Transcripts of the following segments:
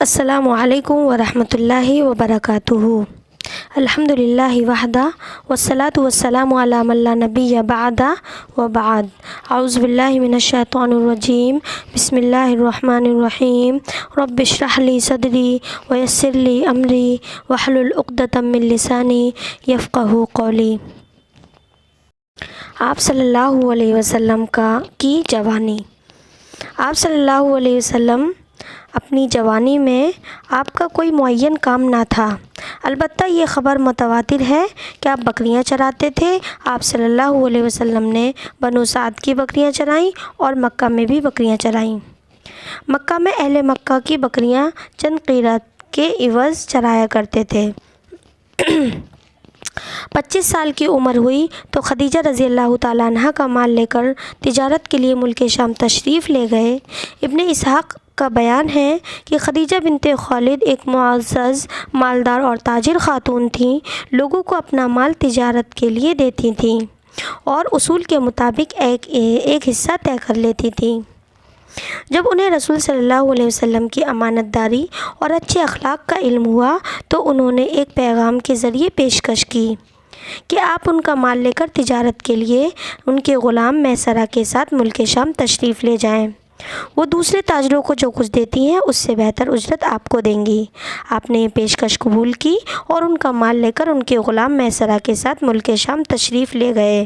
السلام علیکم ورحمۃ اللہ وبرکاتہ۔ الحمد للہ وحدہ والصلاۃ والسلام علی من لا نبی بعدہ وبعد۔ اعوذ باللہ من الشیطان الرجیم، بسم اللہ الرحمن الرحیم۔ رب اشرح لی صدری ویسر لی امری واحلل عقدۃ من لسانی یفقہوا قولی۔ آپ صلی اللہ علیہ وسلم کی جوانی۔ آپ صلی اللہ علیہ وسلم اپنی جوانی میں آپ کا کوئی معین کام نہ تھا، البتہ یہ خبر متواتر ہے کہ آپ بکریاں چراتے تھے۔ آپ صلی اللہ علیہ وسلم نے بنو سعد کی بکریاں چرائیں اور مکہ میں بھی بکریاں چرائیں۔ مکہ میں اہل مکہ کی بکریاں چند قیرات کے عوض چرایا کرتے تھے۔ 25 سال کی عمر ہوئی تو خدیجہ رضی اللہ تعالیٰ عنہ کا مال لے کر تجارت کے لیے ملک شام تشریف لے گئے۔ ابن اسحاق کا بیان ہے کہ خدیجہ بنت خالد ایک معزز، مالدار اور تاجر خاتون تھیں۔ لوگوں کو اپنا مال تجارت کے لیے دیتی تھیں اور اصول کے مطابق ایک حصہ طے کر لیتی تھیں۔ جب انہیں رسول صلی اللہ علیہ وسلم کی امانت داری اور اچھے اخلاق کا علم ہوا تو انہوں نے ایک پیغام کے ذریعے پیشکش کی کہ آپ ان کا مال لے کر تجارت کے لیے ان کے غلام میسرہ کے ساتھ ملک شام تشریف لے جائیں۔ وہ دوسرے تاجروں کو جو کچھ دیتی ہیں اس سے بہتر اجرت آپ کو دیں گی۔ آپ نے یہ پیشکش قبول کی اور ان کا مال لے کر ان کے غلام میسرہ کے ساتھ ملک شام تشریف لے گئے۔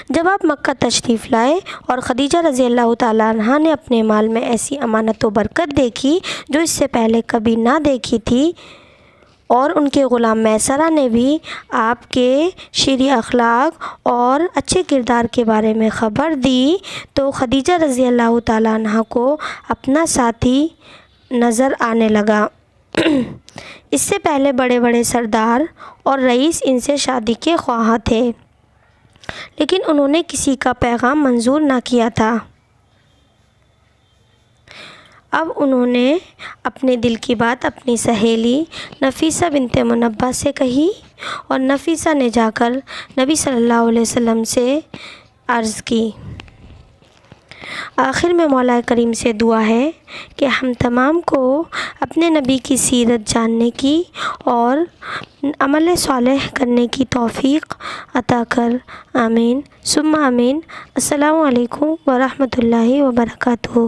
جب آپ مکہ تشریف لائے اور خدیجہ رضی اللہ تعالیٰ عنہ نے اپنے مال میں ایسی امانت و برکت دیکھی جو اس سے پہلے کبھی نہ دیکھی تھی، اور ان کے غلام میسرہ نے بھی آپ کے شرعی اخلاق اور اچھے کردار کے بارے میں خبر دی، تو خدیجہ رضی اللہ تعالیٰ عنہ کو اپنا ساتھی نظر آنے لگا۔ اس سے پہلے بڑے بڑے سردار اور رئیس ان سے شادی کے خواہاں تھے، لیکن انہوں نے کسی کا پیغام منظور نہ کیا تھا۔ اب انہوں نے اپنے دل کی بات اپنی سہیلی نفیسہ بنت منبہ سے کہی اور نفیسہ نے جا کر نبی صلی اللہ علیہ وسلم سے عرض کی۔ آخر میں مولا کریم سے دعا ہے کہ ہم تمام کو اپنے نبی کی سیرت جاننے کی اور عمل صالح کرنے کی توفیق عطا کر، آمین ثم آمین۔ السلام علیکم ورحمۃ اللہ وبرکاتہ۔